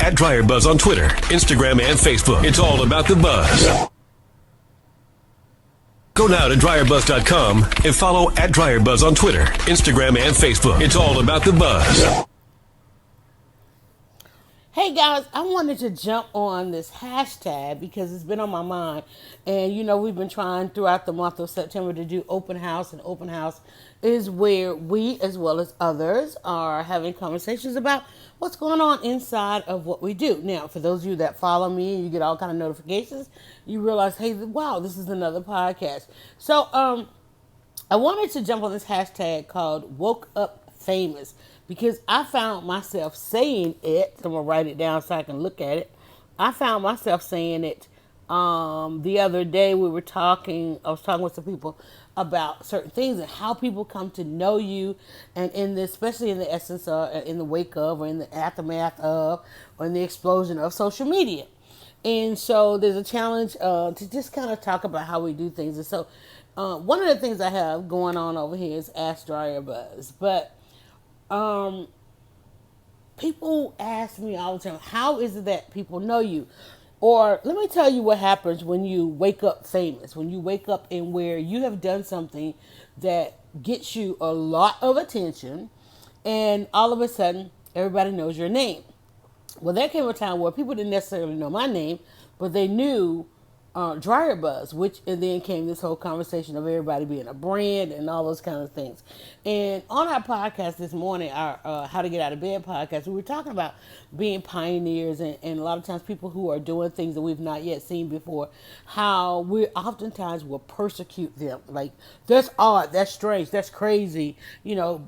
@DryerBuzz on Twitter, Instagram, and Facebook. It's all about the buzz. Go now to DryerBuzz.com and follow @DryerBuzz on Twitter, Instagram, and Facebook. It's all about the buzz. Hey guys, I wanted to jump on this hashtag because it's been on my mind. And you know, we've been trying throughout the month of September to do open house, and open house is where we, as well as others, are having conversations about what's going on inside of what we do. Now, for those of you that follow me and you get all kind of notifications, you realize, hey, wow, this is another podcast. So, I wanted to jump on this hashtag called Woke Up Famous, because I found myself saying it. So I'm going to write it down so I can look at it. I found myself saying it the other day. I was talking with some people about certain things and how people come to know you, and especially in the essence of, in the wake of, or in the aftermath of, or in the explosion of social media. And so there's a challenge to just kind of talk about how we do things. And so one of the things I have going on over here is Ask Dryer Buzz. But people ask me all the time, how is it that people know you? Or let me tell you what happens when you wake up famous, when you wake up and where you have done something that gets you a lot of attention, and all of a sudden everybody knows your name. Well, there came a time where people didn't necessarily know my name, but they knew Dryer Buzz, and then came this whole conversation of everybody being a brand and all those kind of things. And on our podcast this morning, our How to Get Out of Bed podcast, we were talking about being pioneers, and a lot of times people who are doing things that we've not yet seen before, how we oftentimes will persecute them. Like, that's odd, that's strange, that's crazy,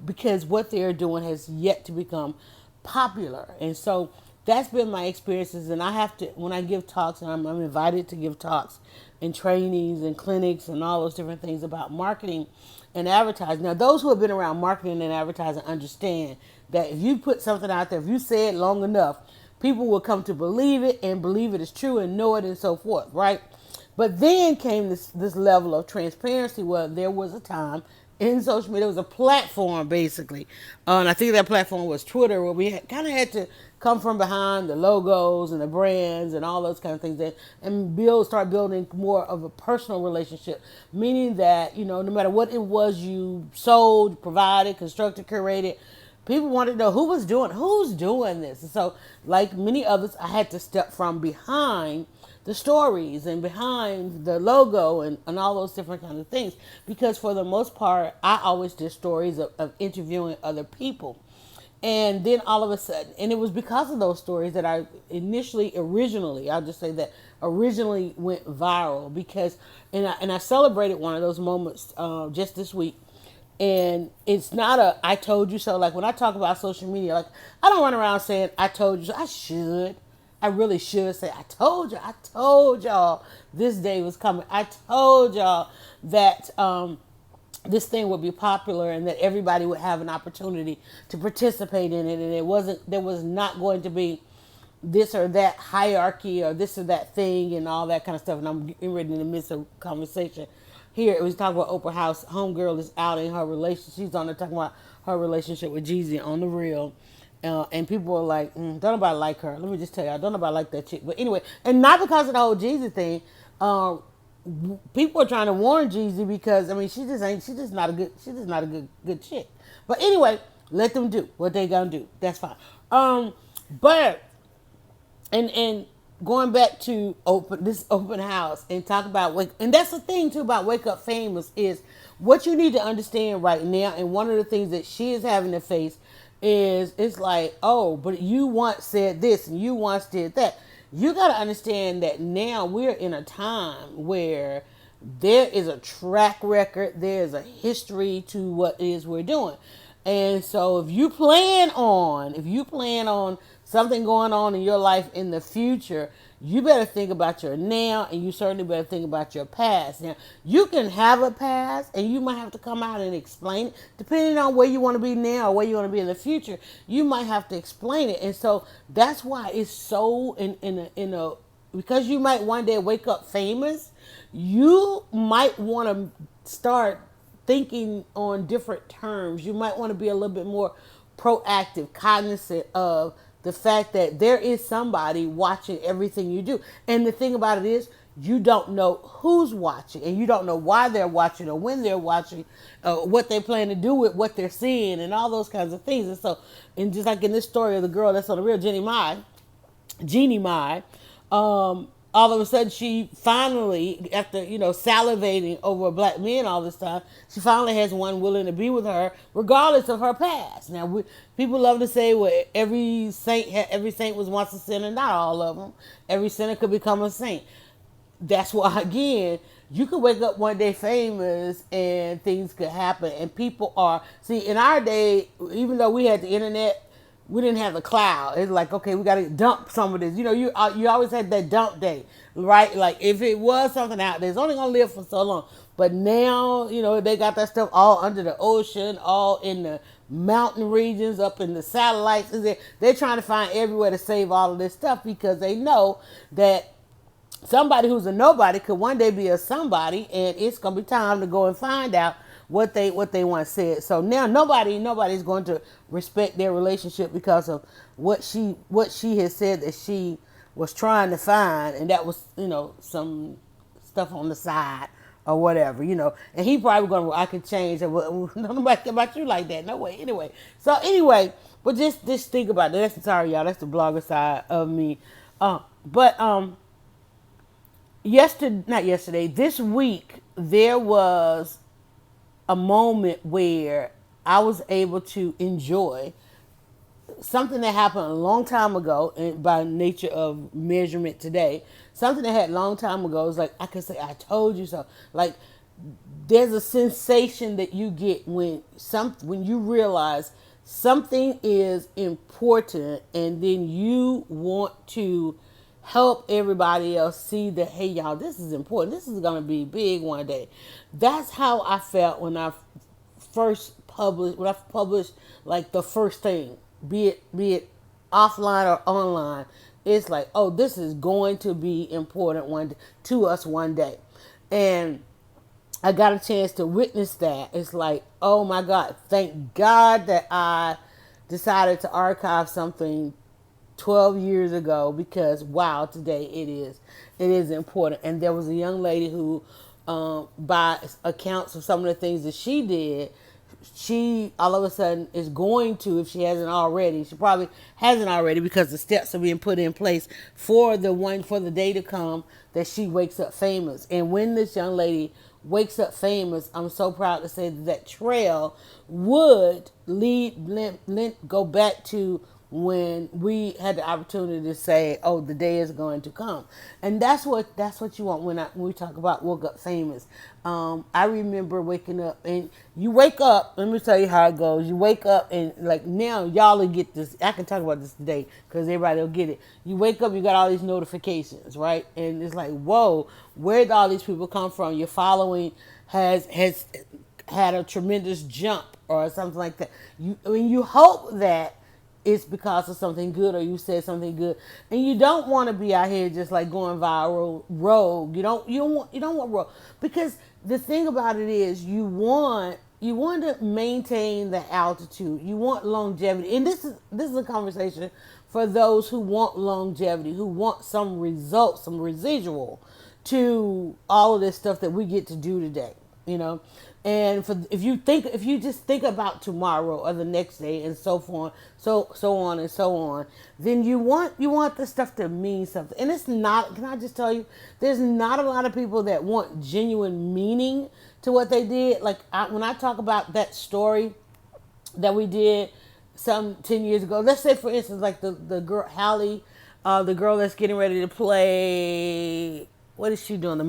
because what they're doing has yet to become popular. And so that's been my experiences. And I have to, when I give talks, and I'm invited to give talks and trainings and clinics and all those different things about marketing and advertising. Now, those who have been around marketing and advertising understand that if you put something out there, if you say it long enough, people will come to believe it and believe it is true and know it and so forth, right? But then came this level of transparency where there was a time in social media, there was a platform basically, and I think that platform was Twitter, where we kind of had to come from behind the logos and the brands and all those kind of things, and start building more of a personal relationship, meaning that, no matter what it was you sold, provided, constructed, curated, people wanted to know who's doing this. And so, like many others, I had to step from behind the stories and behind the logo and all those different kinds of things, because for the most part, I always did stories of interviewing other people. And then all of a sudden, and it was because of those stories that I originally went viral, because, and I celebrated one of those moments just this week. And it's not I told you so. Like, when I talk about social media, like, I don't run around saying I told you so. I really should say, I told y'all this day was coming. I told y'all that this thing would be popular and that everybody would have an opportunity to participate in it. And there was not going to be this or that hierarchy or this or that thing and all that kind of stuff. And I'm getting ready in the midst of conversation here. It was talking about Oprah House. Homegirl is out in her relationship. She's on there talking about her relationship with Jeezy on the real. And people are like, don't nobody like her. Let me just tell you, don't nobody like that chick. But anyway, and not because of the whole Jeezy thing. People are trying to warn Jeezy because, she's just not a good chick. But anyway, let them do what they gonna do. That's fine. But and going back to this open house and talk about and that's the thing too about Wake Up Famous is what you need to understand right now. And one of the things that she is having to face is, it's like, oh, but you once said this and you once did that. You got to understand that now we're in a time where there is a track record, there's a history to what it is we're doing. And so if you plan on something going on in your life in the future, you better think about your now, and you certainly better think about your past. Now, you can have a past, and you might have to come out and explain it, depending on where you want to be now or where you want to be in the future. You might have to explain it, and so that's why it's so because you might one day wake up famous. You might want to start thinking on different terms. You might want to be a little bit more proactive, cognizant of the fact that there is somebody watching everything you do. And the thing about it is, you don't know who's watching, and you don't know why they're watching or when they're watching, what they plan to do with what they're seeing, and all those kinds of things. And so, and just like in this story of the girl that's on the real, Jeannie Mai, all of a sudden she finally, after salivating over black men all this time, she finally has one willing to be with her, regardless of her past. Now, people love to say, well, every saint was once a sinner. Not all of them. Every sinner could become a saint. That's why, again, you could wake up one day famous and things could happen. And people see, in our day, even though we had the internet, we didn't have the cloud. It's like, okay, we got to dump some of this. You always had that dump day, right? Like, if it was something out there, it's only going to live for so long. But now, they got that stuff all under the ocean, all in the mountain regions, up in the satellites. They're trying to find everywhere to save all of this stuff, because they know that somebody who's a nobody could one day be a somebody, and it's gonna be time to go and find out what they once said. So now nobody's going to respect their relationship because of what she has said that she was trying to find, and that was some stuff on the side or whatever, And he probably going, well, I can change. Nobody care about you like that. No way. Anyway, but just think about that. Sorry, y'all. That's the blogger side of me. This week, there was a moment where I was able to enjoy something that happened a long time ago, and by nature of measurement today, something that had a long time ago is like, I could say, I told you so. Like, there's a sensation that you get when you realize something is important, and then you want to help everybody else see that, hey, y'all, this is important. This is going to be big one day. That's how I felt when I published like the first thing, be it offline or online. It's like, oh, this is going to be important to us one day. And I got a chance to witness that. It's like, oh my God, thank God that I decided to archive something 12 years ago, because wow, today it is important. And there was a young lady who, by accounts of some of the things that she did, she all of a sudden is going to, if she hasn't already, she probably hasn't already, because the steps are being put in place for the day to come that she wakes up famous. And when this young lady wakes up famous, I'm so proud to say that trail would go back to when we had the opportunity to say, oh, the day is going to come. And that's what you want when we talk about woke up famous. I remember waking up, and you wake up, let me tell you how it goes. You wake up, and like, now y'all will get this. I can talk about this today because everybody will get it. You wake up, you got all these notifications, right? And it's like, whoa, where did all these people come from? Your following has had a tremendous jump or something like that. You hope that it's because of something good, or you said something good, and you don't want to be out here just like going viral rogue. You don't want rogue, because the thing about it is you want to maintain the altitude. You want longevity, and this is a conversation for those who want longevity, who want some results, some residual to all of this stuff that we get to do today. And if you just think about tomorrow or the next day and so on, so on, then you want this stuff to mean something. And it's not. Can I just tell you, there's not a lot of people that want genuine meaning to what they did. Like, when I talk about that story that we did some 10 years ago, let's say for instance, like the girl Hallie, the girl that's getting ready to play. What is she doing? The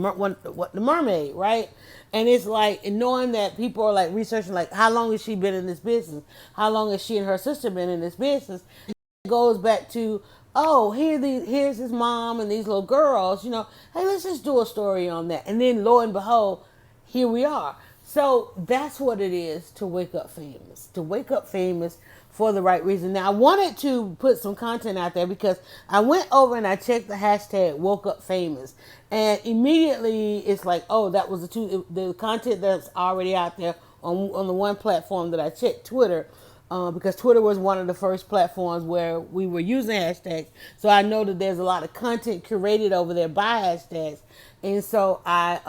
mermaid, right? And it's like, and knowing that people are like researching, like, how long has she been in this business? How long has she and her sister been in this business? It goes back to, oh, here's his mom and these little girls, hey, let's just do a story on that. And then lo and behold, here we are. So that's what it is to wake up famous. To wake up famous for the right reason. Now, I wanted to put some content out there because I went over and I checked the hashtag woke up famous, and immediately it's like, oh, that was the content that's already out there on the one platform that I checked, Twitter. because Twitter was one of the first platforms where we were using hashtags. So I know that there's a lot of content curated over there by hashtags. And so I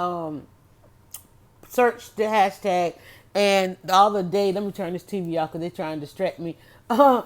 searched the hashtag and the other day, let me turn this TV off because they're trying to distract me. It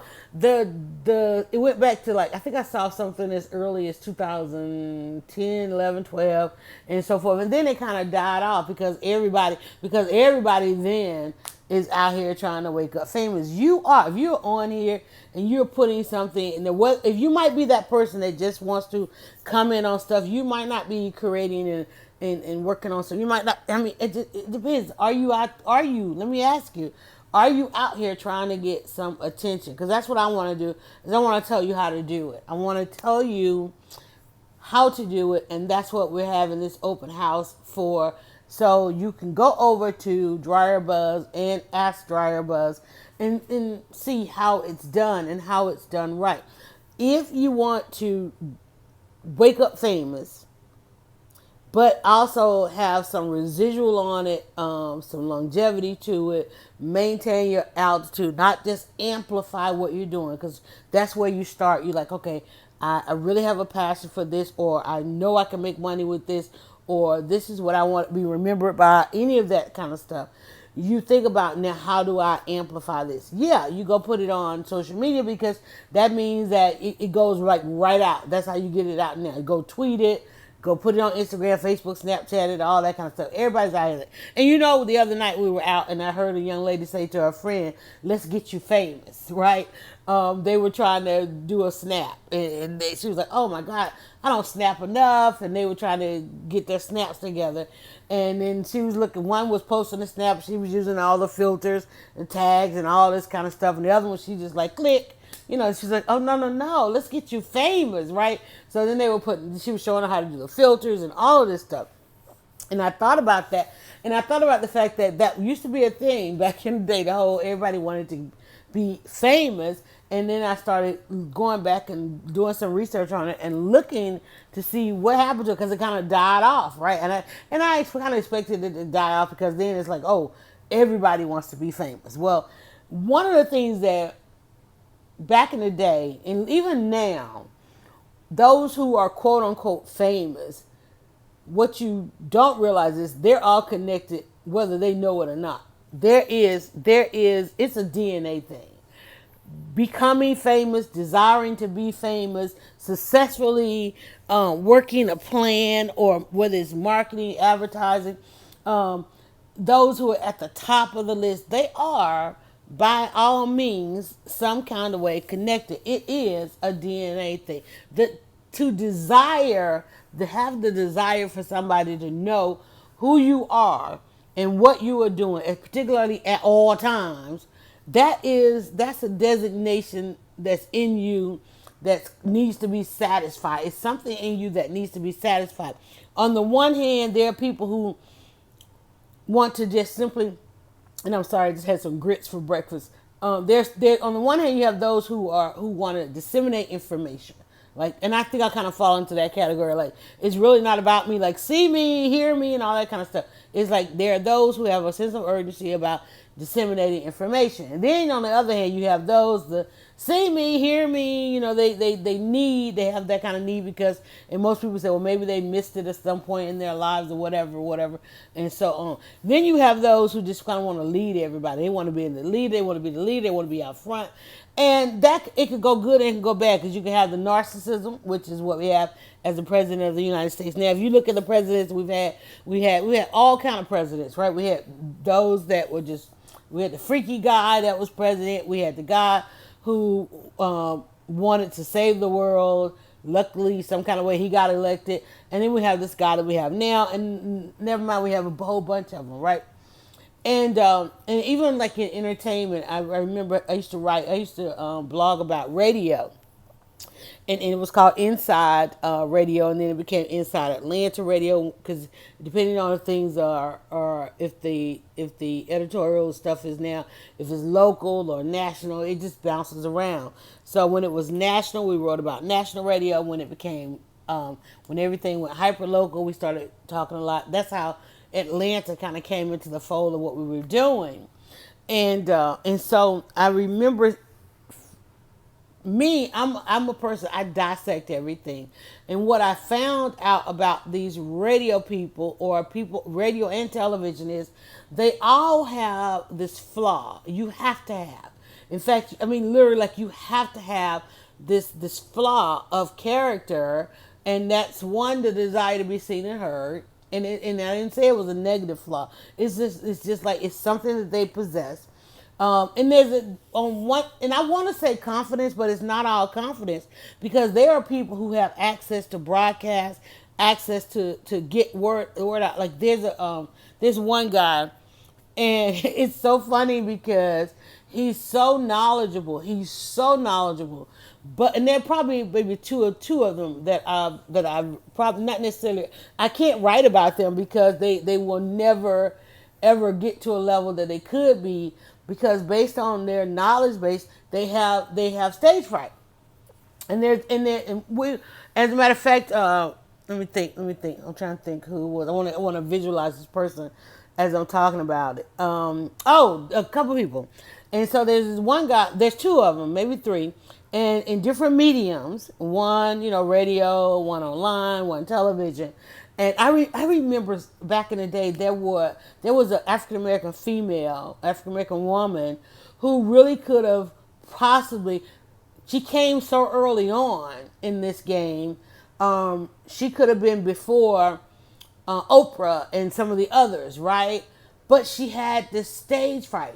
went back to like, I think I saw something as early as 2010, 11, 12, and so forth. And then it kind of died off because everybody then is out here trying to wake up famous. If you're on here and you're putting something in the, if you might be that person that just wants to comment on stuff, you might not be creating and working on stuff. You might not, I mean, it depends. Let me ask you, are you out here trying to get some attention? Because that's what I want to do, is I want to tell you how to do it. I want to tell you how to do it, and that's what we're having this open house for. So you can go over to Dryer Buzz and Ask Dryer Buzz and see how it's done and how it's done right. If you want to wake up famous, but also have some residual on it, some longevity to it, maintain your altitude, not just amplify what you're doing, because that's where you start. You're like, okay, I really have a passion for this, or I know I can make money with this, or this is what I want to be remembered by, any of that kind of stuff. You think about, now, how do I amplify this? Yeah, you go put it on social media, because that means that it goes like right out. That's how you get it out now. Go tweet it. Go put it on Instagram, Facebook, Snapchat it, all that kind of stuff. Everybody's out here. And the other night we were out and I heard a young lady say to her friend, let's get you famous, right? They were trying to do a snap. And she was like, oh my God, I don't snap enough. And they were trying to get their snaps together. And then she was looking, one was posting a snap. She was using all the filters and tags and all this kind of stuff. And the other one, she just like, click. She's like, oh, no, let's get you famous, right? So then she was showing her how to do the filters and all of this stuff. And I thought about that. And I thought about the fact that used to be a thing back in the day, everybody wanted to be famous. And then I started going back and doing some research on it and looking to see what happened to it, because it kind of died off, right? And I kind of expected it to die off, because then it's like, oh, everybody wants to be famous. Well, one of the things that back in the day, and even now, those who are quote unquote famous, what you don't realize is they're all connected, whether they know it or not. It's a DNA thing. Becoming famous, desiring to be famous, successfully working a plan, or whether it's marketing, advertising, those who are at the top of the list, they are, by all means, some kind of way connected. It is a DNA thing. To have the desire for somebody to know who you are and what you are doing, and particularly at all times, that's a designation that's in you that needs to be satisfied. It's something in you that needs to be satisfied. On the one hand, there are people who want to just simply, and I'm sorry, I just had some grits for breakfast. On the one hand, you have those who want to disseminate information, like, and I think I kind of fall into that category. Like, it's really not about me, like, see me, hear me, and all that kind of stuff. It's like there are those who have a sense of urgency about disseminating information, and then on the other hand, you have those the see me, hear me. They have that kind of need, because, and most people say, well, maybe they missed it at some point in their lives, or whatever, and so on. Then you have those who just kind of want to lead everybody. They want to be in the lead. They want to be the leader. They want to be out front. And that, it could go good and it can go bad, because you can have the narcissism, which is what we have as the president of the United States. Now, if you look at the presidents we had all kind of presidents, right? We had those that were we had the freaky guy that was president. We had the guy who wanted to save the world. Luckily, some kind of way he got elected. And then we have this guy that we have now, and never mind, we have a whole bunch of them, right? And even like in entertainment, I remember I used to blog about radio, and it was called Inside Radio, and then it became Inside Atlanta Radio, because depending on if things are if the editorial stuff is now, if it's local or national, it just bounces around. So when it was national, we wrote about national radio. When it became when everything went hyper local, we started talking a lot. That's how Atlanta kind of came into the fold of what we were doing. And so I remember me, I'm a person, I dissect everything. And what I found out about these radio people, or people radio and television, is they all have this flaw you have to have. In fact, I mean, literally, like, you have to have this flaw of character. And that's one, the desire to be seen and heard. And I didn't say it was a negative flaw. It's just like, it's something that they possess. And there's on one, and I want to say confidence, but it's not all confidence, because there are people who have access to broadcast, access to get word out. Like, there's one guy, and it's so funny because he's so knowledgeable. He's so knowledgeable. But, and there are probably maybe two of them that I probably not necessarily, I can't write about them because they will never ever get to a level that they could be, because based on their knowledge base, they have stage fright. And we, as a matter of fact, let me think. I'm trying to think who it was. I want to visualize this person as I'm talking about it. A couple people. And so there's this one guy, there's two of them, maybe three, and in different mediums. One, radio, one online, one television. And I remember back in the day, there was an African American woman, who really could have possibly, she came so early on in this game. She could have been before Oprah and some of the others, right? But she had this stage fright.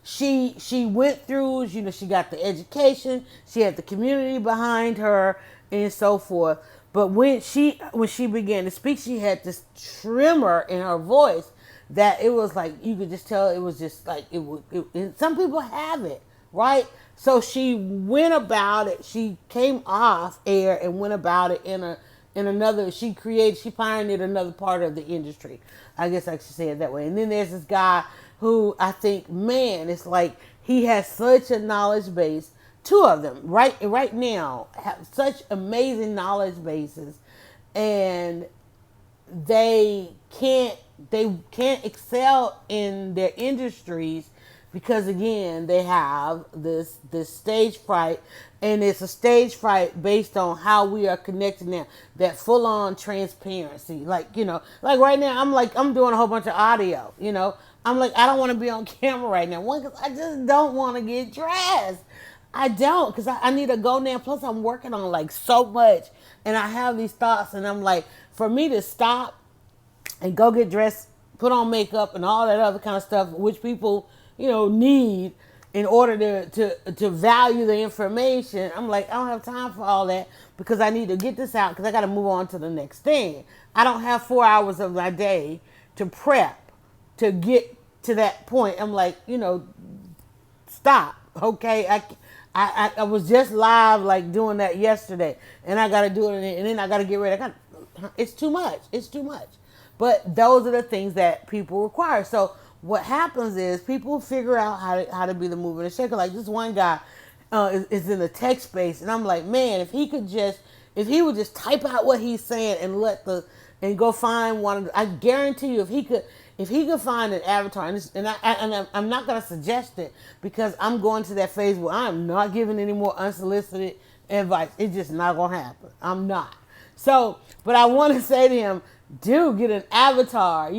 She went through, she got the education, she had the community behind her, and so forth. But when she began to speak, she had this tremor in her voice that it was like, you could just tell it was just like and some people have it, right? So she went about it. She came off air and went about it in another. She pioneered another part of the industry. I guess I should say it that way. And then there's this guy who I think, man, it's like he has such a knowledge base. Two of them right now have such amazing knowledge bases, and they can't excel in their industries because, again, they have this stage fright. And it's a stage fright based on how we are connected now, that full on transparency. Like right now, I'm doing a whole bunch of audio. I'm like, I don't want to be on camera right now. One, because I just don't want to get dressed. I don't, because I need to go now. Plus, I'm working on like so much, and I have these thoughts, and I'm like, for me to stop and go get dressed, put on makeup, and all that other kind of stuff, which people, need in order to value the information. I'm like, I don't have time for all that, because I need to get this out, because I got to move on to the next thing. I don't have 4 hours of my day to prep to get to that point. I'm like, stop, okay? I was just live, like, doing that yesterday, and I got to do it, and then I got to get ready. It's too much. It's too much. But those are the things that people require. So what happens is people figure out how to be the mover and the shaker. Like, this one guy is in the tech space, and I'm like, man, if he would just type out what he's saying and go find one of the, I guarantee you, if he could find an avatar, and I'm not going to suggest it, because I'm going to that phase where I'm not giving any more unsolicited advice. It's just not going to happen. I'm not. So, but I want to say to him, dude, get an avatar,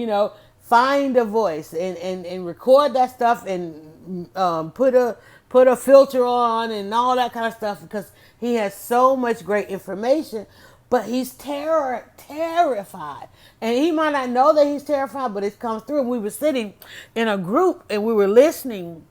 find a voice and record that stuff, and put a filter on and all that kind of stuff, because he has so much great information. But he's terrified. And he might not know that he's terrified, but it comes through. And we were sitting in a group, and we were listening,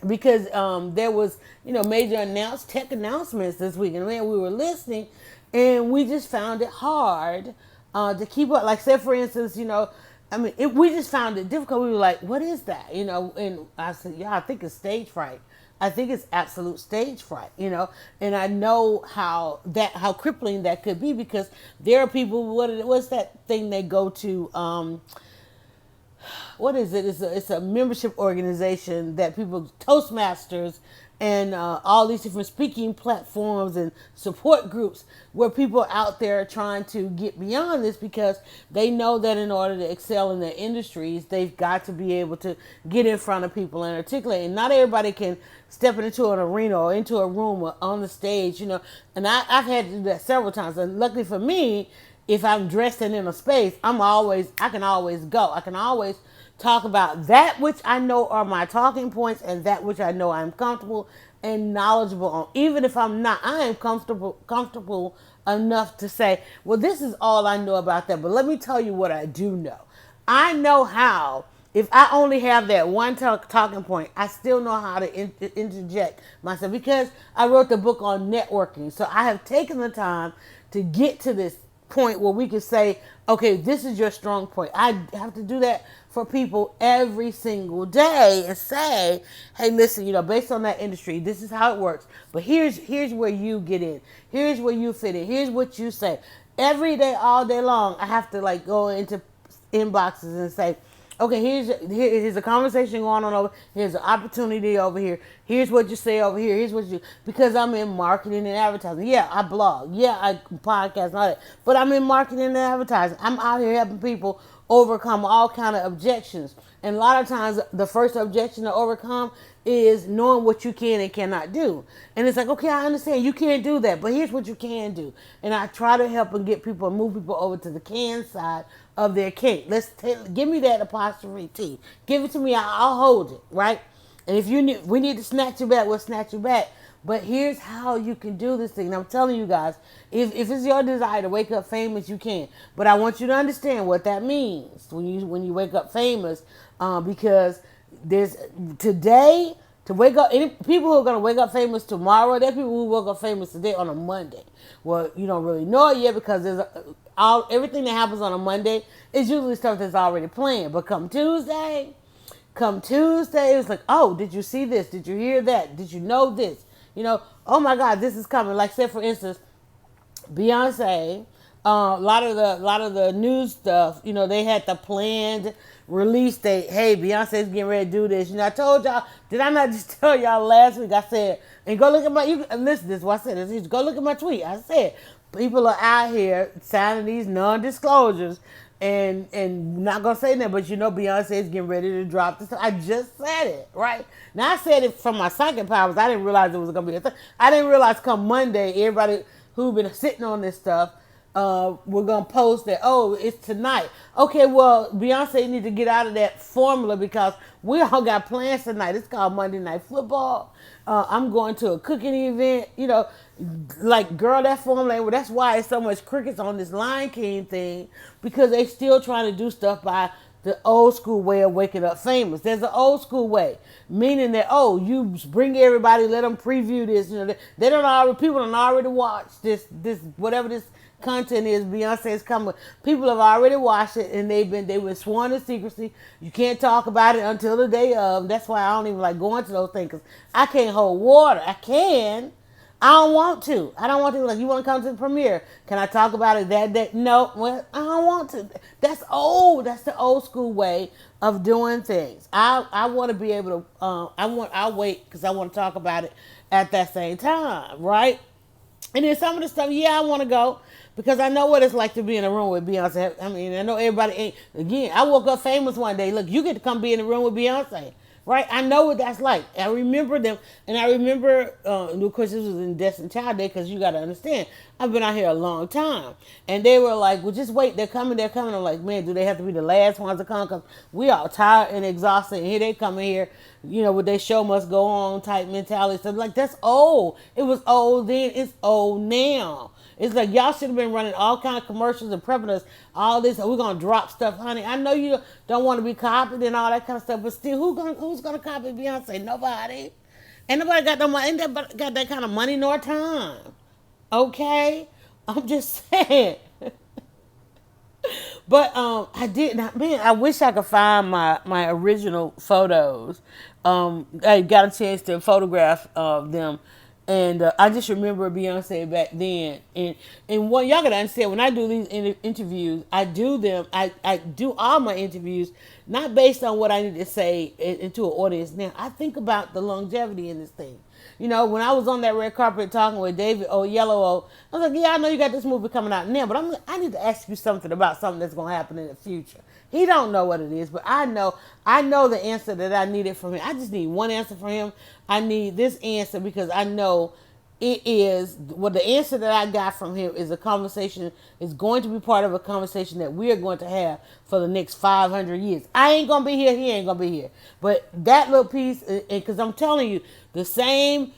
because there was, major tech announcements this week. And man, we were listening, and we just found it hard to keep up. Like, say, for instance, we just found it difficult. We were like, what is that? And I said, yeah, I think it's stage fright. I think it's absolute stage fright, and I know how crippling that could be, because there are people, what's that thing they go to, what is it? It's a membership organization that people, Toastmasters, and all these different speaking platforms and support groups where people are out there trying to get beyond this because they know that in order to excel in their industries, they've got to be able to get in front of people and articulate. And not everybody can step into an arena or into a room or on the stage, And I've had to do that several times. And luckily for me, if I'm dressed and in a space, I can always go. I can always talk about that which I know are my talking points and that which I know I'm comfortable and knowledgeable on. Even if I'm not, I am comfortable enough to say, well, this is all I know about that. But let me tell you what I do know. I know how, if I only have that one talking point, I still know how to interject myself because I wrote the book on networking. So I have taken the time to get to this point where we can say, okay, this is your strong point. I have to do that for people every single day and say, hey, listen, based on that industry, this is how it works. But here's where you get in. Here's where you fit in. Here's what you say. Every day, all day long, I have to go into inboxes and say, okay, here's a conversation going on over. Here's an opportunity over here. Here's what you say over here. Here's what you, because I'm in marketing and advertising. Yeah, I blog. Yeah, I podcast and all that. But I'm in marketing and advertising. I'm out here helping people overcome all kind of objections. And a lot of times, the first objection to overcome is knowing what you can and cannot do. And it's like, okay, I understand you can't do that, but here's what you can do. And I try to help and get people, move people over to the can side of their cake. Give me that apostrophe T. Give it to me. I'll hold it, right? And if we need to snatch you back, we'll snatch you back. But here's how you can do this thing. And I'm telling you guys, if it's your desire to wake up famous, you can. But I want you to understand what that means when you wake up famous, because there's today to wake up. Any people who are going to wake up famous tomorrow, there's people who woke up famous today on a Monday. Well, you don't really know it yet because there's everything that happens on a Monday is usually stuff that's already planned. But come Tuesday, it's like, oh, did you see this? Did you hear that? Did you know this? Oh my God, this is coming. Like, say for instance, Beyonce, a lot of the news stuff, they had the planned release date. Hey, Beyonce's getting ready to do this. I told y'all, did I not just tell y'all last week? I said, and go look at listen to this, what I said. This, go look at my tweet. I said, people are out here signing these non-disclosures and not gonna say that, but Beyonce is getting ready to drop this. I just said it, right? Now I said it from my psychic powers. I didn't realize it was gonna be a thing. I didn't realize come Monday, everybody who been sitting on this stuff, we're gonna post that, oh, it's tonight. Okay, well, Beyonce need to get out of that formula because we all got plans tonight. It's called Monday Night Football. I'm going to a cooking event, like, girl, that formula, that's why it's so much crickets on this Lion King thing, because they still trying to do stuff by the old school way of waking up famous. There's an old school way, meaning that, oh, you bring everybody, let them preview this. People don't already watch this whatever this content is. Beyonce's coming. People have already watched it and they were sworn to secrecy. You can't talk about it until the day of. That's why I don't even like going to those things, because I can't hold water. I can. I don't want to. I don't want to. Like, you want to come to the premiere? Can I talk about it that day? No. Well, I don't want to. That's old. That's the old school way of doing things. I want to be able to. I'll wait because I want to talk about it at that same time, right? And then some of the stuff, I want to go because I know what it's like to be in a room with Beyonce. I mean, I know everybody ain't. Again, I woke up famous one day. Look, you get to come be in the room with Beyonce. Right? I know what that's like. I remember them. And I remember, of course, this was in Destiny Child Day, because you got to understand, I've been out here a long time. And they were like, well, just wait. They're coming. I'm like, man, do they have to be the last ones to come? Because we all tired and exhausted. And here they come in here, with their show must go on type mentality. So, like, that's old. It was old then. It's old now. It's like, y'all should have been running all kind of commercials and prepping us all this. We're going to drop stuff, honey. I know you don't want to be copied and all that kind of stuff, but still, who's going to copy Beyonce? Nobody. Ain't nobody got no money. Ain't nobody got that kind of money nor time. Okay? I'm just saying. But I did not, man, I wish I could find my original photos. I got a chance to photograph them. And I just remember Beyonce back then. And what y'all gotta understand, when I do these interviews, I do all my interviews not based on what I need to say into an audience now. I think about the longevity in this thing. You know, when I was on that red carpet talking with David Oyelowo, I was like, yeah, I know you got this movie coming out now, but I need to ask you something about something that's going to happen in the future. He don't know what it is, but I know the answer that I needed from him. I just need one answer from him. I need this answer because I know it is the answer that I got from him is a conversation, is going to be part of a conversation that we are going to have for the next 500 years. I ain't gonna be here, he ain't gonna be here, but that little piece, because I'm telling you, the same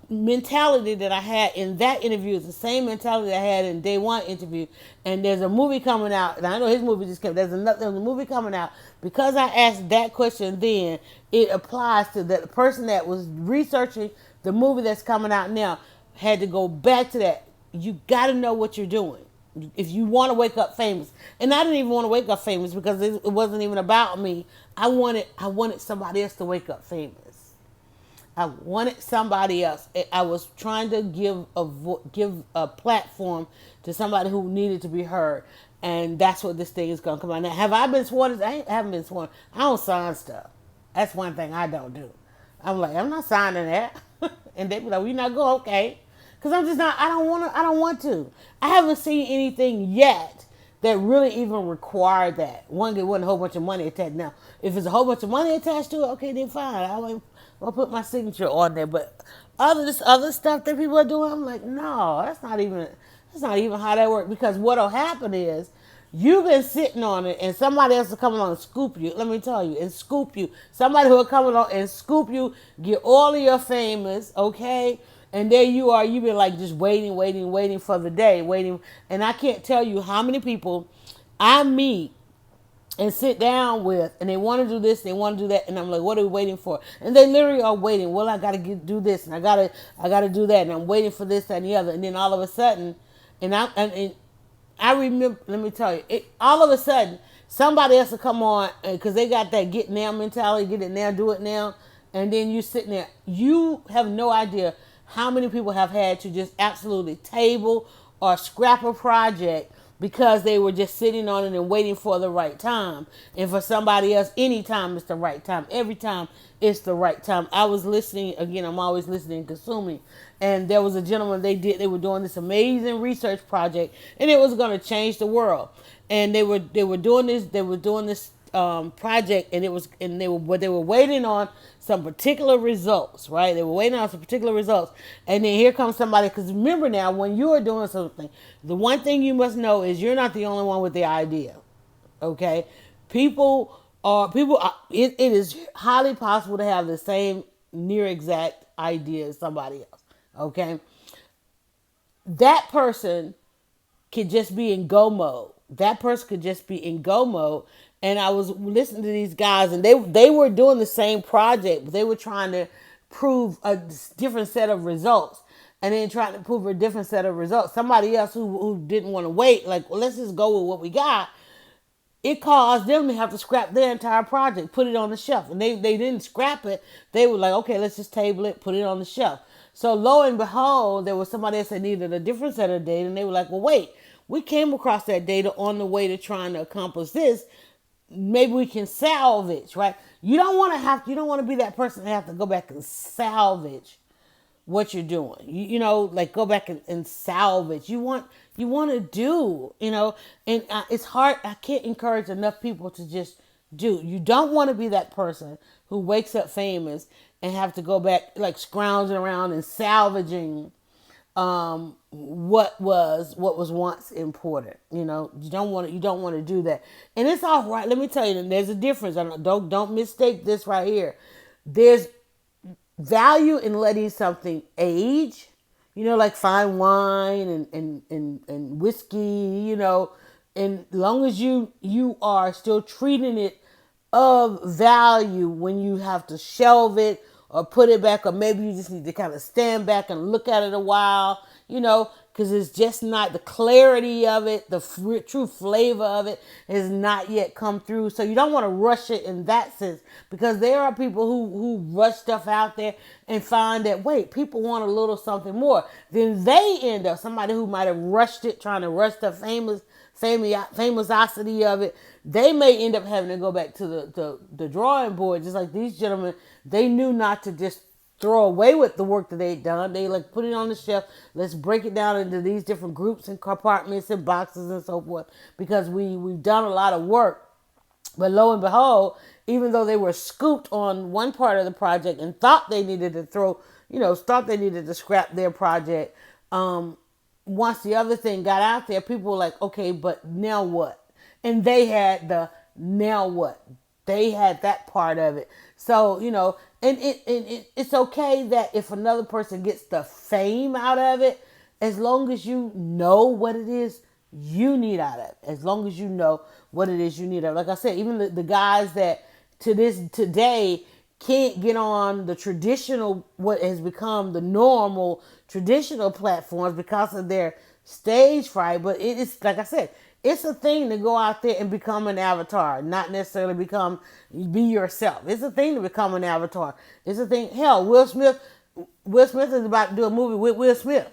mentality that I had in that interview is the same mentality I had in day one interview. And there's a movie coming out, and I know his movie just came. There's a movie coming out because I asked that question. Then it applies to the person that was researching the movie that's coming out now. Had to go back to that. You got to know what you're doing if you want to wake up famous. And I didn't even want to wake up famous because it wasn't even about me. I wanted somebody else to wake up famous. I wanted somebody else. I was trying to give a platform to somebody who needed to be heard, and that's what this thing is going to come out. Now, have I been sworn? I haven't been sworn. I don't sign stuff. That's one thing I don't do. I'm like, I'm not signing that, and they be like, well, you're not going, okay? Because I'm just not. I don't want to. I haven't seen anything yet that really even required that. One, there wasn't a whole bunch of money attached. Now, if there's a whole bunch of money attached to it, okay, then fine. I'll put my signature on there. But this other stuff that people are doing, I'm like, no, that's not even how that works. Because what'll happen is you've been sitting on it and somebody else will come along and scoop you. Let me tell you, and scoop you. Somebody who will come along and scoop you, get all of your famous, okay? And there you are, you've been like just waiting for the day, waiting. And I can't tell you how many people I meet and sit down with, and they want to do this, they want to do that, and I'm like, what are we waiting for? And they literally are waiting. Well, I got to do this, and I got to do that, and I'm waiting for this, that, and the other. And then all of a sudden, and I remember, let me tell you, all of a sudden, somebody else will come on, because they got that get now mentality, get it now, do it now, and then you sitting there. You have no idea how many people have had to just absolutely table or scrap a project because they were just sitting on it and waiting for the right time. And for somebody else, anytime it's the right time. Every time it's the right time. I was listening, again, I'm always listening and consuming. And there was a gentleman, they were doing this amazing research project, and it was going to change the world. And they were doing this project, and they were waiting on some particular results, right? They were waiting on some particular results, and then here comes somebody. Because remember now, when you are doing something, the one thing you must know is you're not the only one with the idea. Okay, it is highly possible to have the same near exact idea as somebody else. Okay, that person could just be in go mode. That person could just be in go mode. And I was listening to these guys, and they were doing the same project, but they were trying to prove a different set of results. And then trying to prove a different set of results. Somebody else who didn't want to wait, like, well, let's just go with what we got. It caused them to have to scrap their entire project, put it on the shelf. And they didn't scrap it. They were like, okay, let's just table it, put it on the shelf. So lo and behold, there was somebody else that needed a different set of data. And they were like, well, wait, we came across that data on the way to trying to accomplish this. Maybe we can salvage, right? You don't want to be that person that have to go back and salvage what you're doing. Like go back and salvage. You want to do, and it's hard. I can't encourage enough people to just do. You don't want to be that person who wakes up famous and have to go back like scrounging around and salvaging what was once important. You don't want to do that. And it's all right. Let me tell you, there's a difference. Don't mistake this right here. There's value in letting something age, like fine wine and whiskey, and long as you are still treating it of value when you have to shelve it or put it back, or maybe you just need to kind of stand back and look at it a while, because it's just not the clarity of it, the true flavor of it has not yet come through. So you don't want to rush it in that sense, because there are people who rush stuff out there and find that, wait, people want a little something more. Then they end up, somebody who might have rushed it, trying to rush the famousity of it, they may end up having to go back to the drawing board. Just like these gentlemen, they knew not to just throw away with the work that they'd done. They like put it on the shelf. Let's break it down into these different groups and compartments and boxes and so forth because we've done a lot of work. But lo and behold, even though they were scooped on one part of the project and thought they needed to thought they needed to scrap their project, once the other thing got out there, people were like, okay, but now what? And they had the now what? They had that part of it. So, and it's okay that if another person gets the fame out of it, as long as you know what it is you need out of it. As long as you know what it is you need out of it. Like I said, even the guys that today can't get on the traditional, what has become the normal traditional platforms because of their stage fright. But it's like I said, it's a thing to go out there and become an avatar, not necessarily be yourself. It's a thing to become an avatar. It's a thing. Hell, Will Smith is about to do a movie with Will Smith,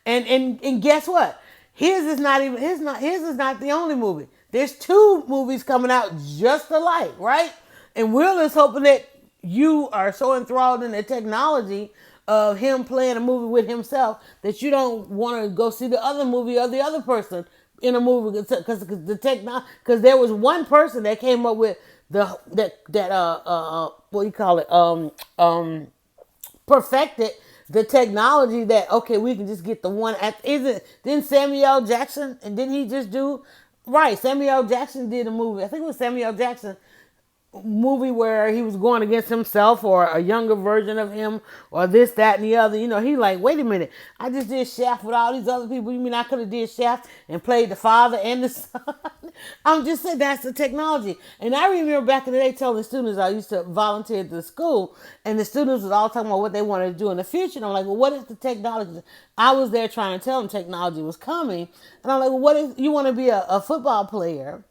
and guess what? His is not the only movie. There's 2 movies coming out just alike, right? And Will is hoping that you are so enthralled in the technology of him playing a movie with himself that you don't want to go see the other movie of the other person in a movie because there was one person that came up with what do you call it, perfected the technology that okay, we can just get the one. Didn't Samuel L. Jackson, and didn't he just do right? Samuel L. Jackson did a movie. I think it was Samuel L. Jackson movie where he was going against himself or a younger version of him or this, that, and the other. He like, wait a minute, I just did Shaft with all these other people. You mean I could have did Shaft and played the father and the son? I'm just saying that's the technology. And I remember back in the day telling the students, I used to volunteer at the school, and the students was all talking about what they wanted to do in the future. And I'm like, well, what is the technology? I was there trying to tell them technology was coming. And I'm like, well, what if you want to be a football player?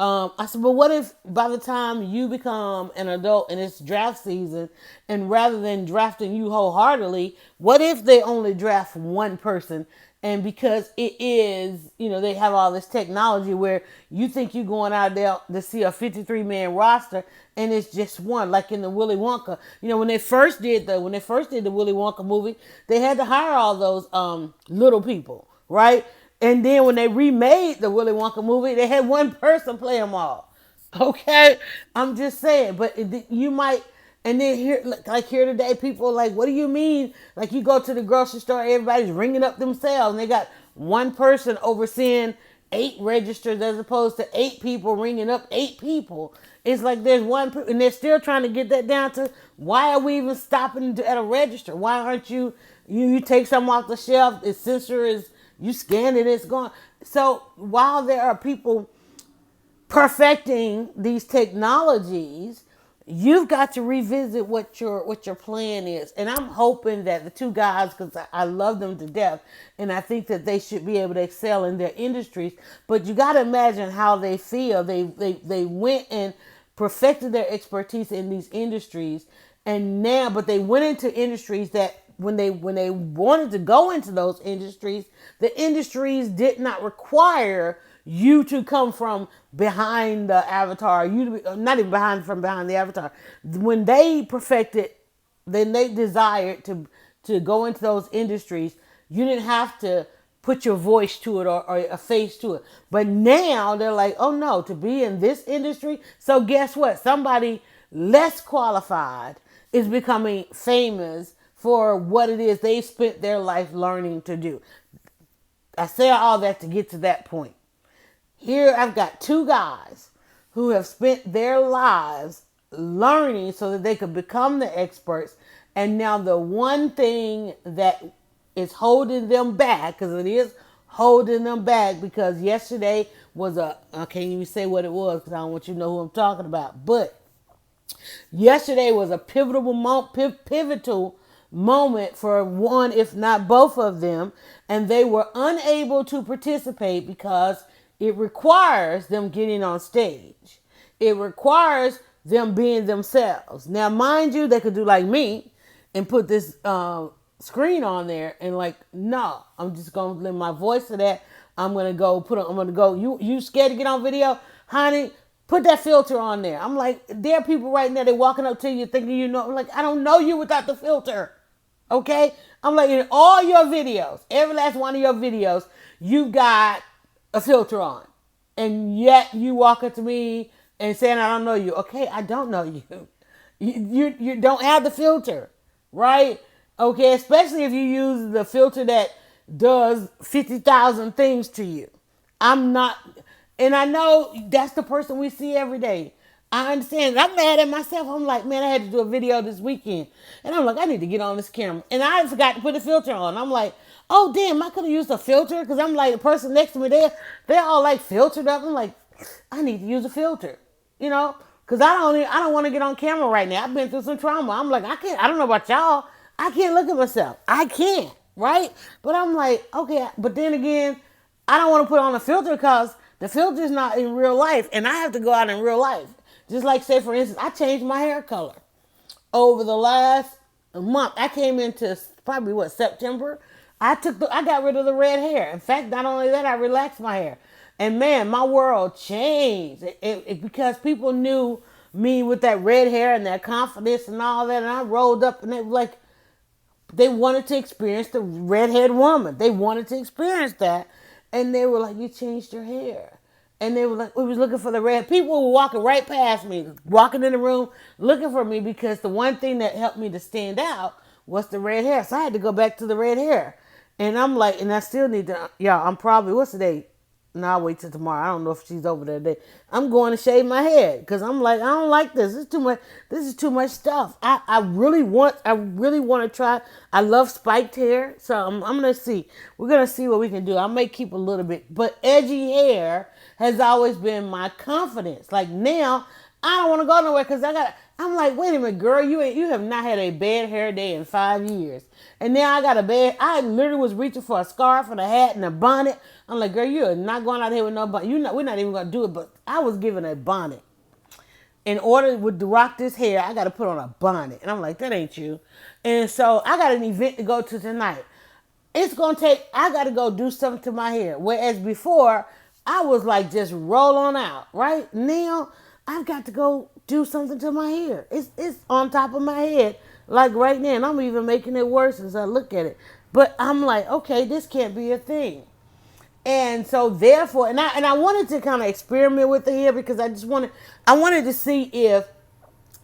I said, but what if by the time you become an adult and it's draft season, and rather than drafting you wholeheartedly, what if they only draft one person? And because it is, they have all this technology where you think you're going out there to see a 53-man roster and it's just one, like in the Willy Wonka. When they first did the Willy Wonka movie, they had to hire all those little people, right? And then when they remade the Willy Wonka movie, they had one person play them all. Okay? I'm just saying. But you might, and then here today, people are like, what do you mean? Like you go to the grocery store, everybody's ringing up themselves, and they got one person overseeing 8 registers as opposed to 8 people ringing up 8 people. It's like there's one, and they're still trying to get that down to why are we even stopping at a register? Why aren't you take something off the shelf, the sensor is, you scan it, it's gone. So while there are people perfecting these technologies, you've got to revisit what your plan is. And I'm hoping that the 2 guys, because I love them to death, and I think that they should be able to excel in their industries. But you got to imagine how they feel. They went and perfected their expertise in these industries, but they went into industries that when they wanted to go into those industries, the industries did not require you to come from behind the avatar. Not even behind the avatar. When they perfected, then they desired to go into those industries. You didn't have to put your voice to it or a face to it. But now they're like, oh no, to be in this industry. So guess what? Somebody less qualified is becoming famous for what it is they spent their life learning to do. I say all that to get to that point. Here I've got 2 guys who have spent their lives learning so that they could become the experts. And now the one thing that is holding them back, because it is holding them back, because yesterday was I can't even say what it was because I don't want you to know who I'm talking about. But yesterday was a pivotal moment for one, if not both of them, and they were unable to participate because it requires them getting on stage. It requires them being themselves. Now, mind you, they could do like me and put this screen on there and like, no, I'm just gonna lend my voice to that. I'm gonna go. You scared to get on video, honey? Put that filter on there. I'm like, there are people right now, they walking up to you thinking you know. I'm like, I don't know you without the filter. Okay? I'm like, in all your videos, every last one of your videos, you got a filter on. And yet you walk up to me and saying, I don't know you. Okay, I don't know you. You don't have the filter, right? Okay, especially if you use the filter that does 50,000 things to you. I'm not, and I know that's the person we see every day. I understand. I'm mad at myself. I'm like, man, I had to do a video this weekend. And I'm like, I need to get on this camera. And I forgot to put a filter on. I'm like, oh, damn, I could have used a filter. Because I'm like, the person next to me, they're all like filtered up. I'm like, I need to use a filter, you know? Because I don't want to get on camera right now. I've been through some trauma. I'm like, I don't know about y'all. I can't look at myself. I can't, right? But I'm like, okay. But then again, I don't want to put on a filter because the filter's not in real life. And I have to go out in real life. Just like, say, for instance, I changed my hair color over the last month. I came into probably September. I got rid of the red hair. In fact, not only that, I relaxed my hair. And man, my world changed because people knew me with that red hair and that confidence and all that. And I rolled up and they wanted to experience the redhead woman. They wanted to experience that. And they were like, you changed your hair. And they were like, we was looking for the red. People were walking right past me, walking in the room, looking for me because the one thing that helped me to stand out was the red hair. So I had to go back to the red hair. And I'm like, and I still need to, y'all, I'm probably, what's the date? No, I'll wait till tomorrow. I don't know if she's over there today. I'm going to shave my head because I'm like, I don't like this. This is too much. This is too much stuff. I really want to try. I love spiked hair, so I'm gonna see. We're gonna see what we can do. I may keep a little bit, but edgy hair has always been my confidence. Like now, I don't want to go nowhere because I'm like, wait a minute, girl, you have not had a bad hair day in 5 years. And now I got a bad, I literally was reaching for a scarf and a hat and a bonnet. I'm like, girl, you are not going out here with no bonnet. We're not even going to do it, but I was given a bonnet. In order to rock this hair, I got to put on a bonnet. And I'm like, that ain't you. And so I got an event to go to tonight. I got to go do something to my hair. Whereas before, I was like, just roll on out, right? Now, I've got to go do something to my hair. It's on top of my head, like right now. And I'm even making it worse as I look at it. But I'm like, okay, this can't be a thing. And so therefore, and I wanted to kind of experiment with the hair because I wanted to see if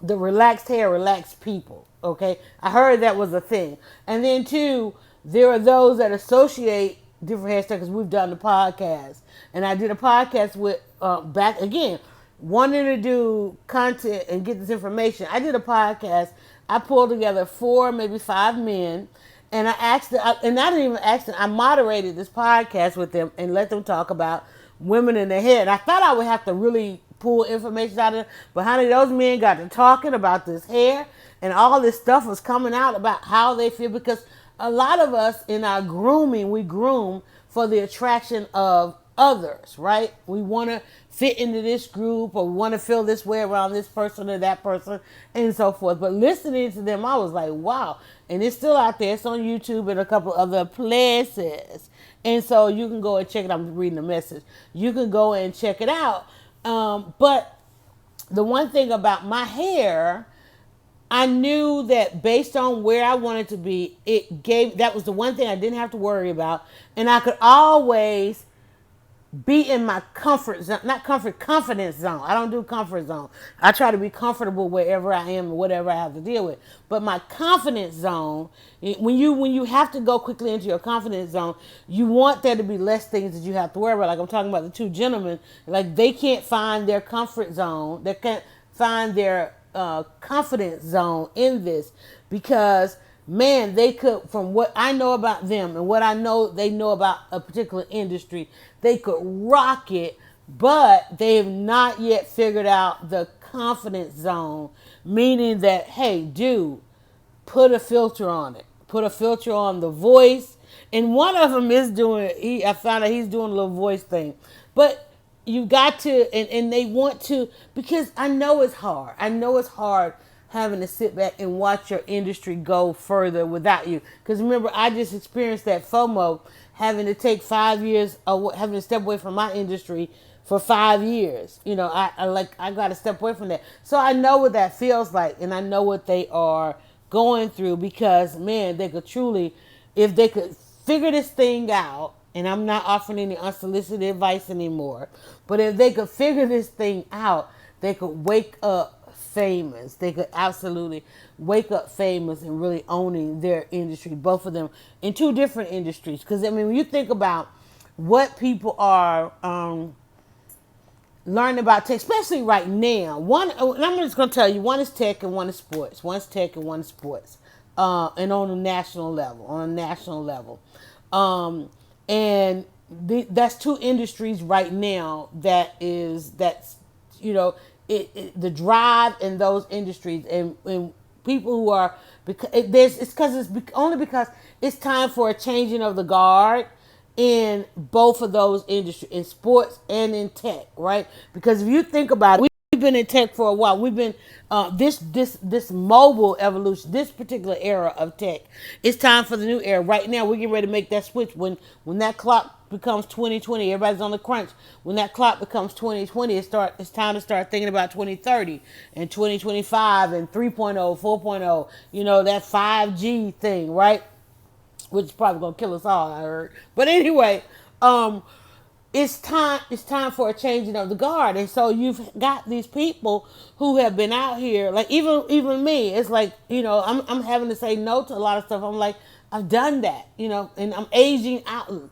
the relaxed hair relaxed people. Okay, I heard that was a thing. And then two, there are those that associate different hairstyles because we've done the podcast, and I did a podcast with back again, wanting to do content and get this information. I did a podcast. I pulled together 4, maybe 5 men. And I asked them, and I didn't even ask them, I moderated this podcast with them and let them talk about women in their hair. And I thought I would have to really pull information out of them. But honey, those men got to talking about this hair and all this stuff was coming out about how they feel. Because a lot of us in our grooming, we groom for the attraction of others, right? We want to fit into this group or we want to feel this way around this person or that person and so forth. But listening to them, I was like, wow. And it's still out there. It's on YouTube and a couple other places. And so you can go and check it out. I'm reading the message. You can go and check it out. But the one thing about my hair, I knew that based on where I wanted to be, that was the one thing I didn't have to worry about. And I could always be in my comfort zone, confidence zone. I don't do comfort zone. I try to be comfortable wherever I am and whatever I have to deal with. But my confidence zone, when you have to go quickly into your confidence zone, you want there to be less things that you have to worry about. Like I'm talking about the 2 gentlemen, like they can't find their comfort zone. They can't find their confidence zone in this because man, they could, from what I know about them and what I know they know about a particular industry, they could rock it, but they have not yet figured out the confidence zone, meaning that, hey, dude, put a filter on it. Put a filter on the voice. And one of them is I found out he's doing a little voice thing. But you got to, and they want to, because I know it's hard. I know it's hard having to sit back and watch your industry go further without you. Because remember, I just experienced that FOMO, having to take 5 years, having to step away from my industry for 5 years. You know, I got to step away from that. So I know what that feels like, and I know what they are going through, because man, they could truly, if they could figure this thing out, and I'm not offering any unsolicited advice anymore, but if they could figure this thing out, they could wake up famous. They could absolutely wake up famous and really owning their industry, both of them in two different industries. Because I mean, when you think about what people are learning about tech, especially right now, and I'm just going to tell you, one is tech and one is sports. One's tech and one is sports, and on a national level. And that's two industries right now that's you know, the drive in those industries, and people who are, because only because it's time for a changing of the guard in both of those industries, in sports and in tech, right? Because if you think about it, we've been in tech for a while. We've been this mobile evolution, this particular era of tech. It's time for the new era. Right now, we're getting ready to make that switch. When that clock becomes 2020, everybody's on the crunch. When that clock becomes 2020, it's time to start thinking about 2030 and 2025 and 3.0, 4.0. You know, that 5G thing, right? Which is probably gonna kill us all, I heard. But anyway, it's time for a changing of the guard. And so you've got these people who have been out here, like even me. It's like, you know, I'm having to say no to a lot of stuff. I'm like, I've done that, you know, and I'm aging out.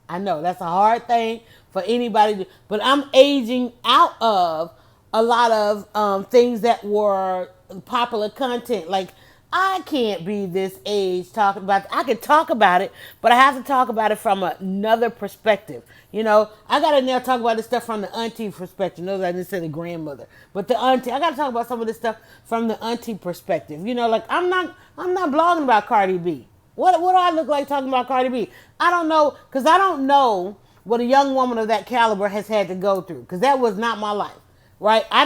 I know that's a hard thing for anybody to, but I'm aging out of a lot of things that were popular content. Like, I can't be this age talking about. I can talk about it, but I have to talk about it from another perspective. You know, I gotta now talk about this stuff from the auntie perspective. Notice I didn't say the grandmother, but the auntie. I gotta talk about some of this stuff from the auntie perspective. You know, like I'm not blogging about Cardi B. What do I look like talking about Cardi B? I don't know, because I don't know what a young woman of that caliber has had to go through, because that was not my life, right? I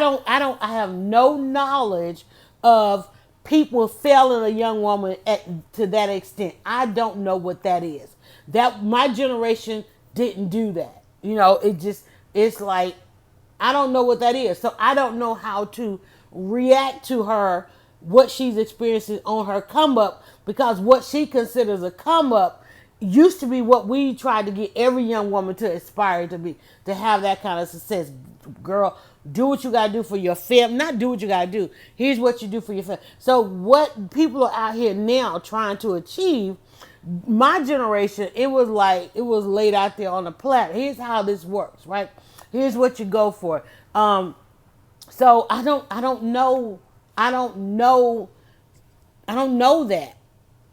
have no knowledge of people failing a young woman to that extent. I don't know what that is. That my generation didn't do that. You know, it's like, I don't know what that is. So I don't know how to react to her, what she's experiencing on her come up, because what she considers a come up used to be what we tried to get every young woman to aspire to be, to have that kind of success. Girl, do what you gotta do for your family. Not do what you gotta do. Here's what you do for your family. So what people are out here now trying to achieve, my generation, it was laid out there on the platter. Here's how this works, right? Here's what you go for. So I don't know that,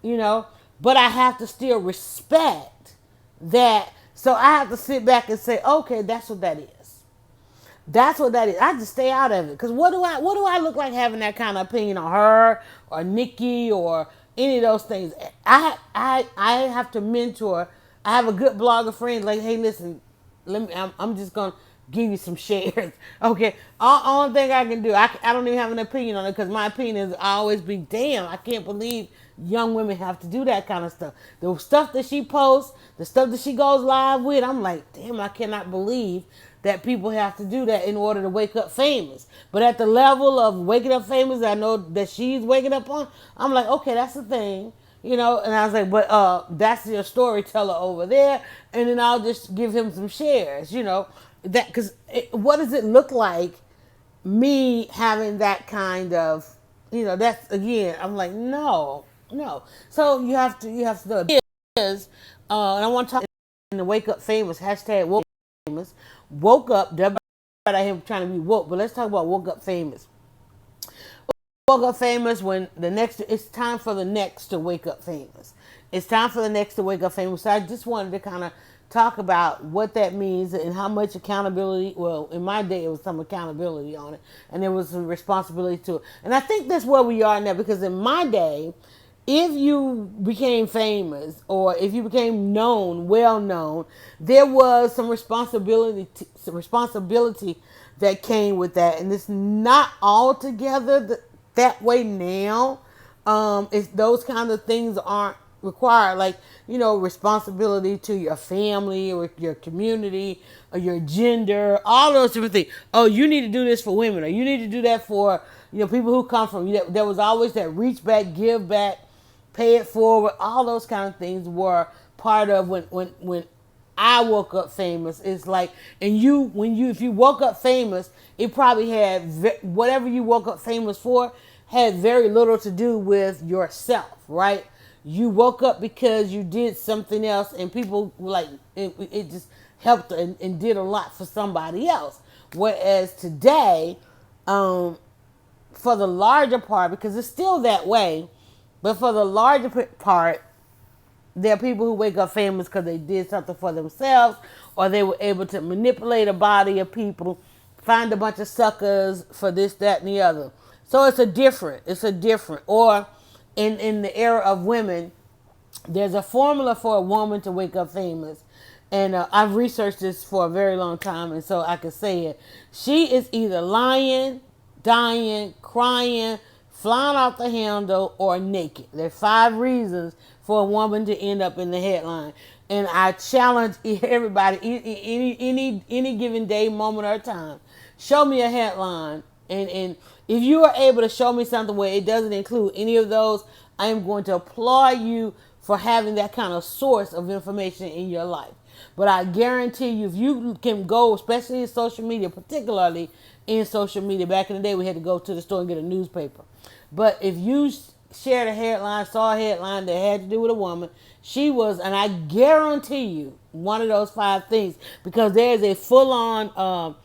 you know, but I have to still respect that. So I have to sit back and say, okay, that's what that is. That's what that is. I just stay out of it, because what do I look like having that kind of opinion on her or Nikki or any of those things? I have to mentor. I have a good blogger friend. Like, hey, listen, I'm just gonna give you some shares. Okay, only thing I can do, I don't even have an opinion on it, because my opinion is I always be, damn, I can't believe young women have to do that kind of stuff. The stuff that she posts, the stuff that she goes live with, I'm like, damn, I cannot believe that people have to do that in order to wake up famous. But at the level of waking up famous, I know that she's waking up on, I'm like, okay, that's the thing. You know, and I was like, but that's your storyteller over there, and then I'll just give him some shares, you know, that, because what does it look like, me having that kind of, you know, that's, again, I'm like, no. So you have to know it is, and I want to talk in the wake up famous, hashtag woke famous, woke up, I him trying to be woke, but let's talk about woke up famous. Woke up famous when it's time for the next to wake up famous. It's time for the next to wake up famous. So I just wanted to kind of talk about what that means and how much accountability, well, in my day, it was some accountability on it, and there was some responsibility to it. And I think that's where we are now, because in my day, if you became famous or if you became well known, there was some responsibility that came with that. And it's not altogether that way now. It's those kind of things aren't required, like, responsibility to your family or your community or your gender, all those different things. Oh, you need to do this for women, or you need to do that for people who come from you. There was always that reach back, give back, pay it forward. All those kind of things were part of when I woke up famous. It's like, and if you woke up famous, it probably had whatever you woke up famous for had very little to do with yourself, right? You woke up because you did something else, and people were like, it just helped and did a lot for somebody else. Whereas today, for the larger part, because it's still that way, but for the larger part, there are people who wake up famous because they did something for themselves, or they were able to manipulate a body of people, find a bunch of suckers for this, that, and the other. So it's a different. Or in the era of women, there's a formula for a woman to wake up famous. And I've researched this for a very long time, and so I can say it. She is either lying, dying, crying, flying off the handle, or naked. There are 5 reasons for a woman to end up in the headline. And I challenge everybody, any given day, moment, or time, show me a headline. And if you are able to show me something where it doesn't include any of those, I am going to applaud you for having that kind of source of information in your life. But I guarantee you, if you can go, especially in social media, particularly in social media, back in the day we had to go to the store and get a newspaper. But if you shared a headline, saw a headline that had to do with a woman, she was, and I guarantee you, one of those 5 things, because there is a full-on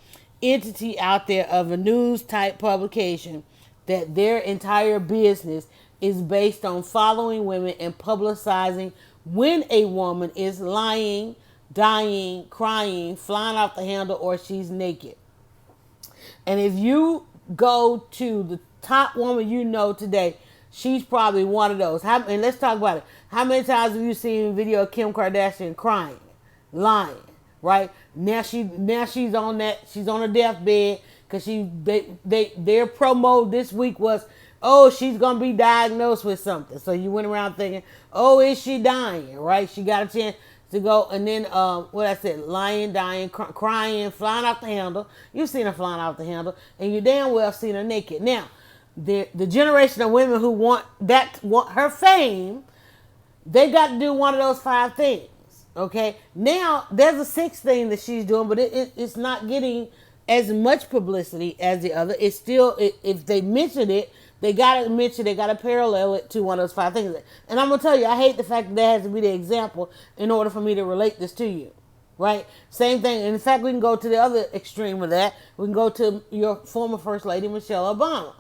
entity out there of a news type publication that their entire business is based on following women and publicizing when a woman is lying, dying, crying, flying off the handle, or she's naked. And if you go to the top woman you know today, she's probably one of those. And let's talk about it. How many times have you seen a video of Kim Kardashian crying, lying, right? Now she's on that. She's on her deathbed because their promo this week was, oh, she's gonna be diagnosed with something. So you went around thinking, oh, is she dying? Right? She got a chance to go, and then what I said, lying, dying, crying, flying off the handle. You've seen her flying off the handle, and you damn well seen her naked. Now, the generation of women who want her fame, they got to do one of those 5 things. Okay, now there's a 6th thing that she's doing, but it's not getting as much publicity as the other. It's still, if they mention it, they got to parallel it to one of those 5 things. And I'm going to tell you, I hate the fact that has to be the example in order for me to relate this to you. Right? Same thing. And in fact, we can go to the other extreme of that. We can go to your former First Lady, Michelle Obama.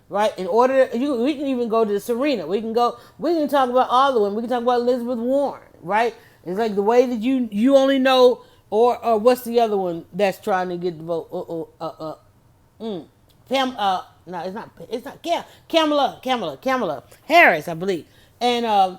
Right? We can even go to Serena. We can talk about all the women. We can talk about Elizabeth Warren. Right? It's like the way that you only know, or what's the other one that's trying to get the vote? No, it's not Kamala Harris, I believe. And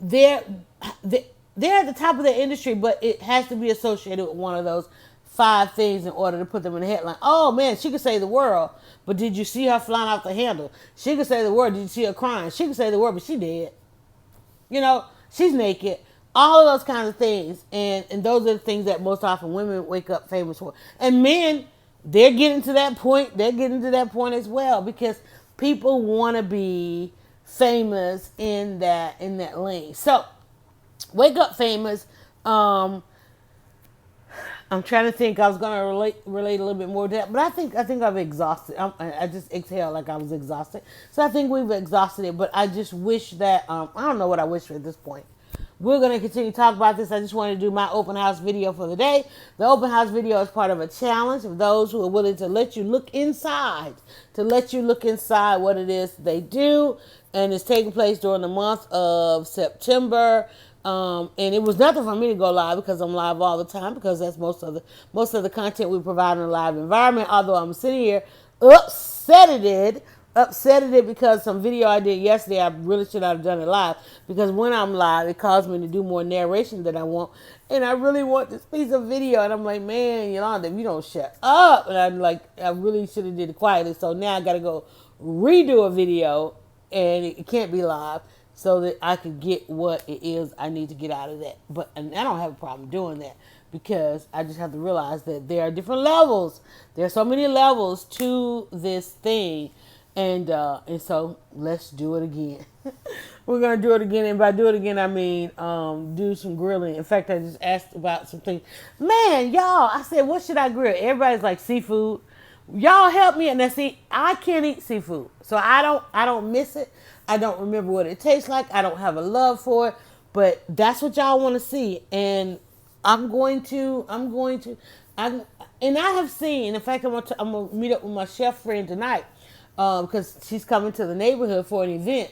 they're at the top of their industry, but it has to be associated with one of those 5 things in order to put them in the headline. Oh man, she could save the world, but did you see her flying off the handle? She could save the world. Did you see her crying? She could save the world, but she dead. She's naked. All of those kinds of things, and those are the things that most often women wake up famous for. And men, they're getting to that point. They're getting to that point as well, because people want to be famous in that lane. So, wake up famous. I'm trying to think. I was going to relate a little bit more to that, but I think I've exhausted. I just exhaled like I was exhausted. So I think we've exhausted it. But I just wish that I don't know what I wish for at this point. We're going to continue to talk about this. I just wanted to do my open house video for the day. The open house video is part of a challenge of those who are willing to let you look inside, what it is they do. And it's taking place during the month of September. And it was nothing for me to go live, because I'm live all the time, because that's most of the content we provide in a live environment. Although I'm sitting here upset at it because some video I did yesterday, I really should have done it live, because when I'm live, it caused me to do more narration than I want, and I really want this piece of video, and I'm like, man, Yolanda, if you don't shut up, and I'm like, I really should have did it quietly, so now I gotta go redo a video, and it can't be live, so that I could get what it is I need to get out of that. And I don't have a problem doing that, because I just have to realize that there are different levels. There are so many levels to this thing, and so let's do it again. We're gonna do it again, and by do it again I mean do some grilling. In fact, I just asked about some things. Man, y'all, I said, what should I grill? Everybody's like seafood. Y'all help me. And see, I can't eat seafood, so I don't miss it. I don't remember what it tastes like. I don't have a love for it, but that's what y'all want to see, and I'm going to, and I have seen. In fact, I'm gonna meet up with my chef friend tonight, because she's coming to the neighborhood for an event.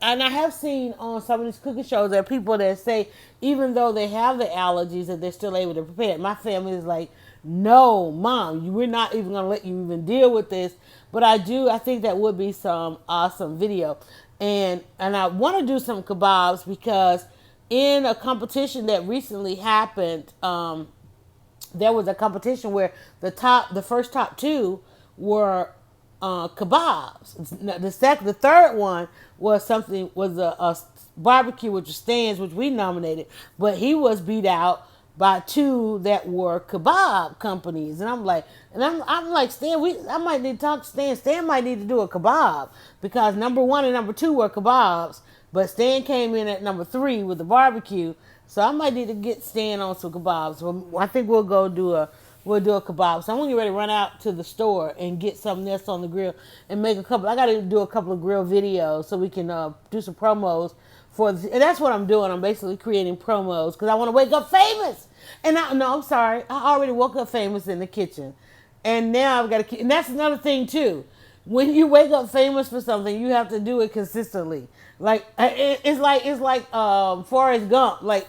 And I have seen on some of these cooking shows, there are people that say even though they have the allergies, that they're still able to prepare it. My family is like, no, Mom, we're not even gonna let you even deal with this. But I think that would be some awesome video, and I want to do some kebabs, because in a competition that recently happened, there was a competition where the first top two were kebabs. The third one was a barbecue, which was Stan's, which we nominated, but he was beat out by two that were kebab companies, and I'm like, Stan, I might need to talk to Stan. Stan might need to do a kebab, because number one and number two were kebabs, but Stan came in at number 3 with the barbecue. So I might need to get Stan on some kebabs. Well, I think we'll do a kebab. So I'm gonna get ready to run out to the store and get something else on the grill and make a couple. I got to do a couple of grill videos so we can do some promos and that's what I'm doing. I'm basically creating promos because I want to wake up famous. I'm sorry, I already woke up famous in the kitchen, and now I've got to. And that's another thing too. When you wake up famous for something, you have to do it consistently. Like it's like Forrest Gump. Like,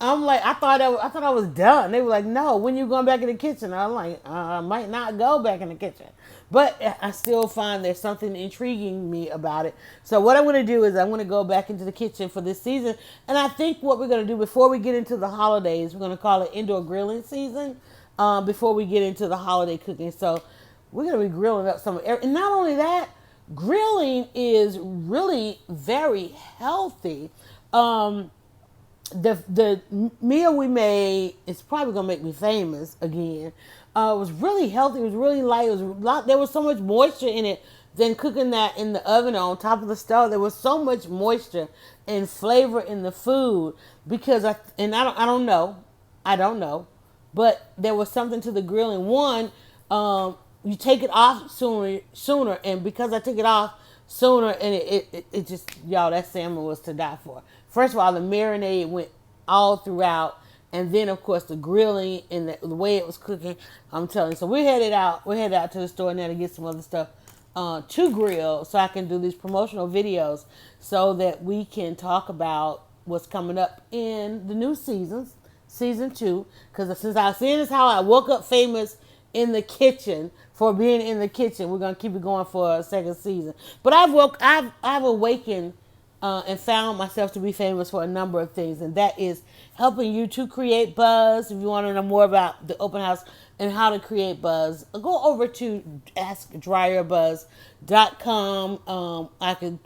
I'm like, I thought I was done. They were like, no, when you going back in the kitchen? I'm like, I might not go back in the kitchen, but I still find there's something intriguing me about it. So what I'm going to do is I'm going to go back into the kitchen for this season, and I think what we're going to do before we get into the holidays, we're going to call it indoor grilling season. Before we get into the holiday cooking, so we're going to be grilling up and not only that, grilling is really very healthy. The meal we made is probably gonna make me famous again. It was really healthy. It was really light. There was so much moisture in it than cooking that in the oven on top of the stove. There was so much moisture and flavor in the food because I don't know, but there was something to the grilling. One, you take it off sooner, and because I took it off sooner, and it just, y'all, that salmon was to die for. First of all, the marinade went all throughout, and then of course the grilling and the way it was cooking. I'm telling you. So we're headed out to the store now to get some other stuff to grill, so I can do these promotional videos, so that we can talk about what's coming up in the new season 2. Because since I seen this, how I woke up famous in the kitchen for being in the kitchen, we're gonna keep it going for a second season. But I've awakened and found myself to be famous for a number of things, and that is helping you to create buzz. If you want to know more about the open house and how to create buzz, go over to AskDryerBuzz.com.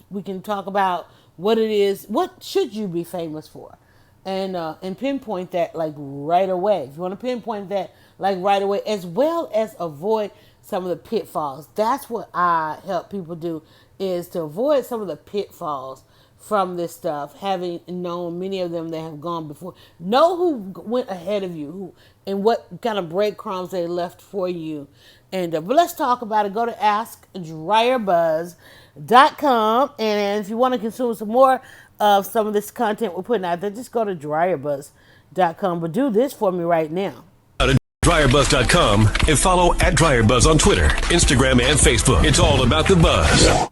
We can talk about what it is, what should you be famous for, and pinpoint that like right away. If you want to pinpoint that like right away, as well as avoid some of the pitfalls. That's what I help people do, is to avoid some of the pitfalls from this stuff, having known many of them that have gone before. Know who went ahead of you, and what kind of breadcrumbs they left for you. And but let's talk about it. Go to AskDryerBuzz.com, and if you want to consume some more of some of this content we're putting out there, just go to DryerBuzz.com. But do this for me right now. DryerBuzz.com and follow @DryerBuzz on Twitter, Instagram, and Facebook. It's all about the buzz.